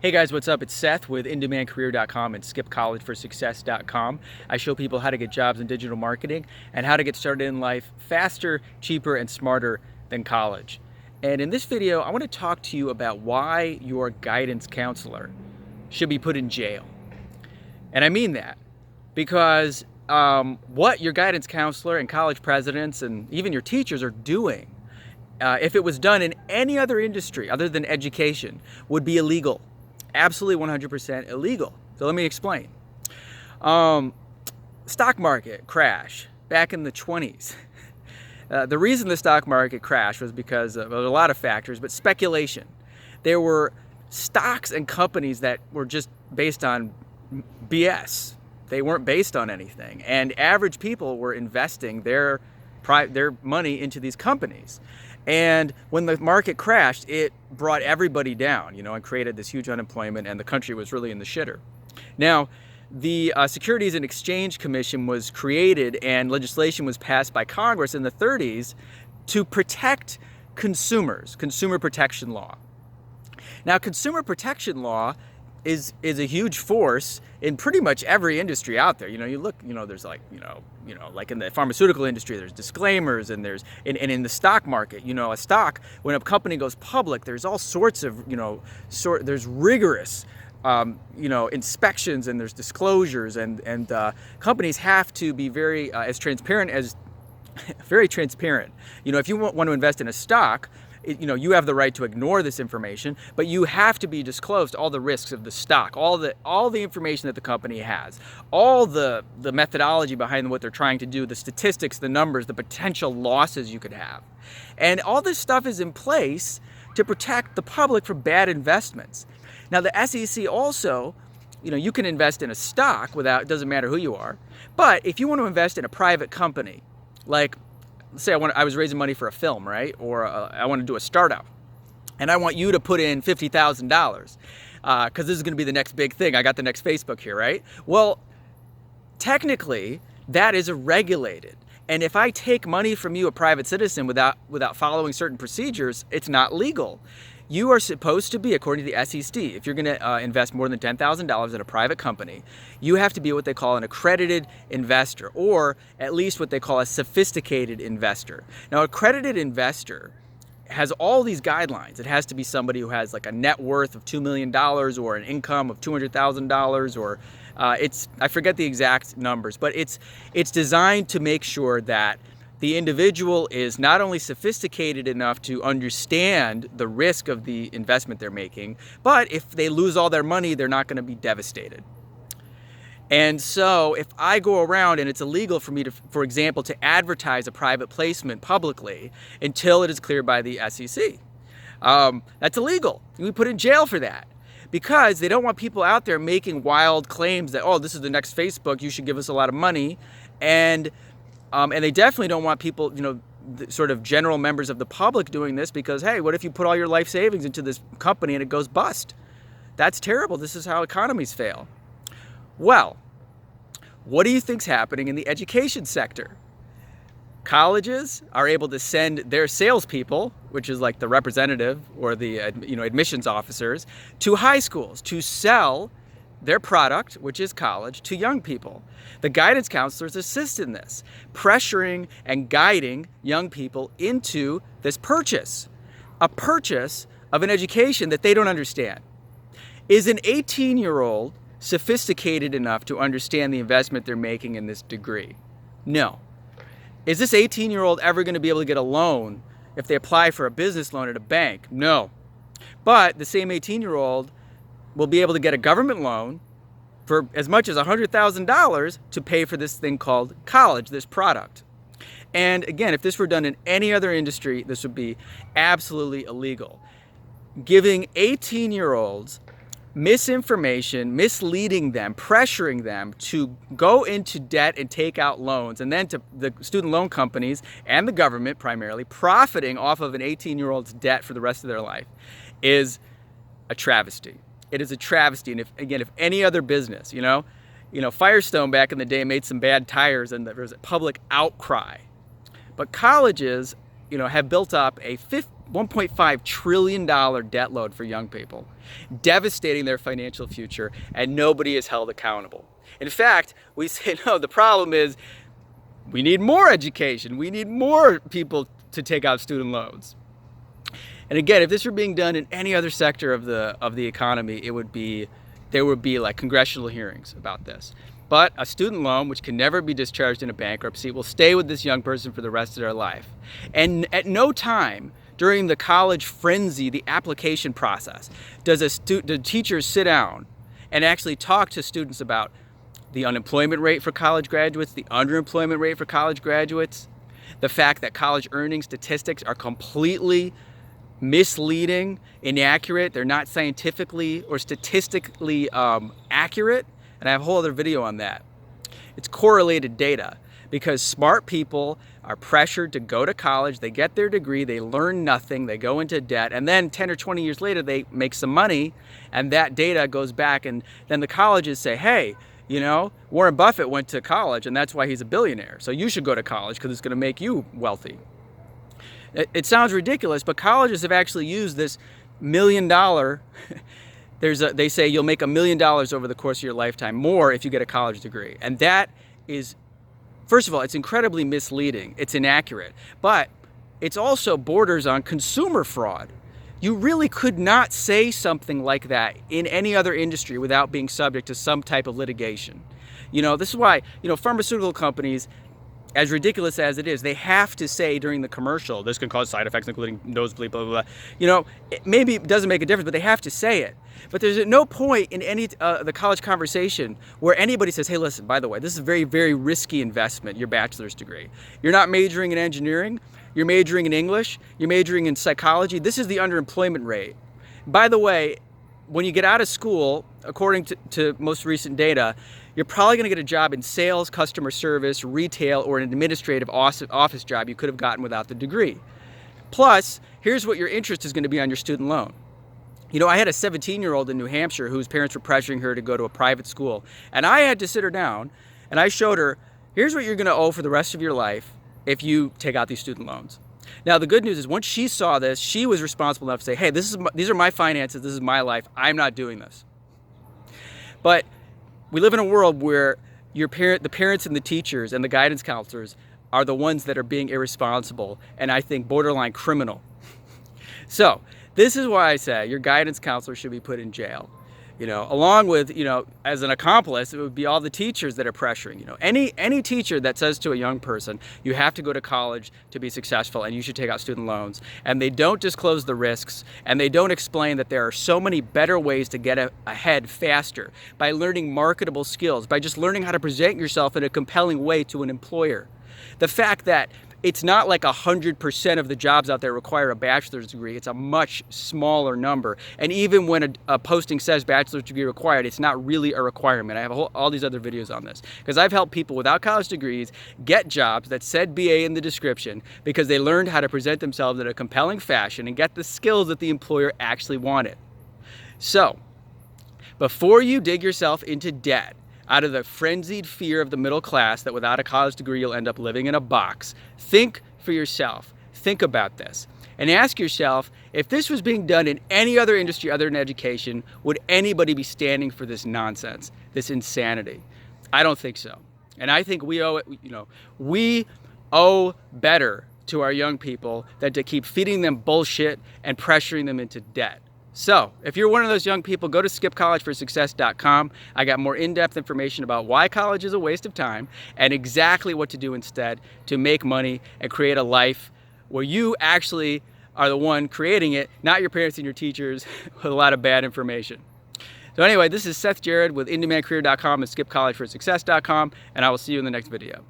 Hey guys, what's up? It's Seth with indemandcareer.com and skipcollegeforsuccess.com. I show people how to get jobs in digital marketing and how to get started in life faster, cheaper, and smarter than college. And in this video, I want to talk to you about why your guidance counselor should be put in jail. And I mean that because what your guidance counselor and college presidents and even your teachers are doing, if it was done in any other industry other than education, would be illegal. Absolutely 100% illegal. So let me explain. Stock market crash back in the 20s. The reason the stock market crashed was because of a lot of factors, but speculation. There were stocks and companies that were just based on BS. They weren't based on anything. And average people were investing their money into these companies. And when the market crashed, it brought everybody down, and created this huge unemployment, and the country was really in the shitter. Now, the Securities and Exchange Commission was created and legislation was passed by Congress in the 30s to protect consumers, consumer protection law. Now, consumer protection law is a huge force in pretty much every industry out there. You look, there's like in the pharmaceutical industry, there's disclaimers, and in the stock market, a stock, when a company goes public, there's all sorts of, there's rigorous, inspections, and there's disclosures, and companies have to be very very transparent. If you want to invest in a stock, you have the right to ignore this information, but you have to be disclosed all the risks of the stock, all the information that the company has, all the methodology behind what they're trying to do, the statistics, the numbers, the potential losses you could have. And all this stuff is in place to protect the public from bad investments. Now, the SEC also, you can invest in a stock it doesn't matter who you are, but if you want to invest in a private company, like, say I was raising money for a film, right? Or I want to do a startup, and I want you to put in $50,000 because this is going to be the next big thing. I got the next Facebook here, right? Well, technically, that is regulated. And if I take money from you, a private citizen, without following certain procedures, it's not legal. You are supposed to be, according to the SEC, if you're going to invest more than $10,000 in a private company, you have to be what they call an accredited investor, or at least what they call a sophisticated investor. Now, accredited investor has all these guidelines. It has to be somebody who has like a net worth of $2 million or an income of $200,000, or I forget the exact numbers, but it's designed to make sure that the individual is not only sophisticated enough to understand the risk of the investment they're making, but if they lose all their money, they're not going to be devastated. And so if I go around and it's illegal for me to, for example, to advertise a private placement publicly until it is cleared by the SEC, that's illegal. We put in jail for that, because they don't want people out there making wild claims that, oh, this is the next Facebook, you should give us a lot of money. And they definitely don't want people, sort of general members of the public doing this, because, hey, what if you put all your life savings into this company and it goes bust? That's terrible. This is how economies fail. Well, what do you think's happening in the education sector? Colleges are able to send their salespeople, which is like the representative or the admissions officers, to high schools to sell their product, which is college, to young people. The guidance counselors assist in this, pressuring and guiding young people into this purchase, a purchase of an education that they don't understand. Is an 18-year-old sophisticated enough to understand the investment they're making in this degree? No. Is this 18-year-old ever going to be able to get a loan if they apply for a business loan at a bank? No. But the same 18-year-old will be able to get a government loan for as much as $100,000 to pay for this thing called college, this product. And again, if this were done in any other industry, this would be absolutely illegal. Giving 18-year-olds misinformation, misleading them, pressuring them to go into debt and take out loans, and then to the student loan companies and the government primarily profiting off of an 18-year-old's debt for the rest of their life, is a travesty. It is a travesty. And if any other business, Firestone back in the day made some bad tires and there was a public outcry. But colleges, have built up a $1.5 trillion debt load for young people, devastating their financial future, and nobody is held accountable. In fact, we say, no, the problem is we need more education. We need more people to take out student loans. And again, if this were being done in any other sector of the economy, there would be like congressional hearings about this. But a student loan, which can never be discharged in a bankruptcy, will stay with this young person for the rest of their life. And at no time during the college frenzy, the application process, do teachers sit down and actually talk to students about the unemployment rate for college graduates, the underemployment rate for college graduates, the fact that college earning statistics are completely misleading, inaccurate, they're not scientifically or statistically accurate. And I have a whole other video on that. It's correlated data because smart people are pressured to go to college, they get their degree, they learn nothing, they go into debt, and then 10 or 20 years later they make some money, and that data goes back, and then the colleges say, hey, you know, Warren Buffett went to college and that's why he's a billionaire, so you should go to college because it's going to make you wealthy. It sounds ridiculous, but colleges have actually used this $1 million they say you'll make $1 million over the course of your lifetime, more if you get a college degree. And that is, first of all, it's incredibly misleading. It's inaccurate. But it's also borders on consumer fraud. You really could not say something like that in any other industry without being subject to some type of litigation. You know, this is why, you know, pharmaceutical companies, as ridiculous as it is, they have to say during the commercial, this can cause side effects including nosebleed, blah, blah, blah. You know, maybe it doesn't make a difference, but they have to say it. But there's no point in any the college conversation where anybody says, hey, listen, by the way, this is a very, very risky investment, your bachelor's degree. You're not majoring in engineering, you're majoring in English, you're majoring in psychology. This is the underemployment rate. By the way, when you get out of school, according to most recent data, you're probably going to get a job in sales, customer service, retail, or an administrative office job you could have gotten without the degree. Plus, here's what your interest is going to be on your student loan. You know, I had a 17-year-old in New Hampshire whose parents were pressuring her to go to a private school. And I had to sit her down and I showed her, here's what you're going to owe for the rest of your life if you take out these student loans. Now, the good news is once she saw this, she was responsible enough to say, hey, these are my finances, this is my life, I'm not doing this. But we live in a world where the parents and the teachers and the guidance counselors are the ones that are being irresponsible and I think borderline criminal. So this is why I say your guidance counselor should be put in jail. You know, along with, you know, as an accomplice, it would be all the teachers that are pressuring. You know, any teacher that says to a young person, you have to go to college to be successful and you should take out student loans, and they don't disclose the risks and they don't explain that there are so many better ways to get ahead faster by learning marketable skills, by just learning how to present yourself in a compelling way to an employer. The fact that it's not like 100% of the jobs out there require a bachelor's degree. It's a much smaller number. And even when a posting says bachelor's degree required, it's not really a requirement. I have all these other videos on this because I've helped people without college degrees get jobs that said BA in the description because they learned how to present themselves in a compelling fashion and get the skills that the employer actually wanted. So, before you dig yourself into debt, out of the frenzied fear of the middle class that without a college degree you'll end up living in a box, think for yourself. Think about this. And ask yourself, if this was being done in any other industry other than education, would anybody be standing for this nonsense, this insanity? I don't think so. And I think we owe better to our young people than to keep feeding them bullshit and pressuring them into debt. So, if you're one of those young people, go to skipcollegeforsuccess.com. I got more in-depth information about why college is a waste of time and exactly what to do instead to make money and create a life where you actually are the one creating it, not your parents and your teachers with a lot of bad information. So anyway, this is Seth Jared with InDemandCareer.com and skipcollegeforsuccess.com, and I will see you in the next video.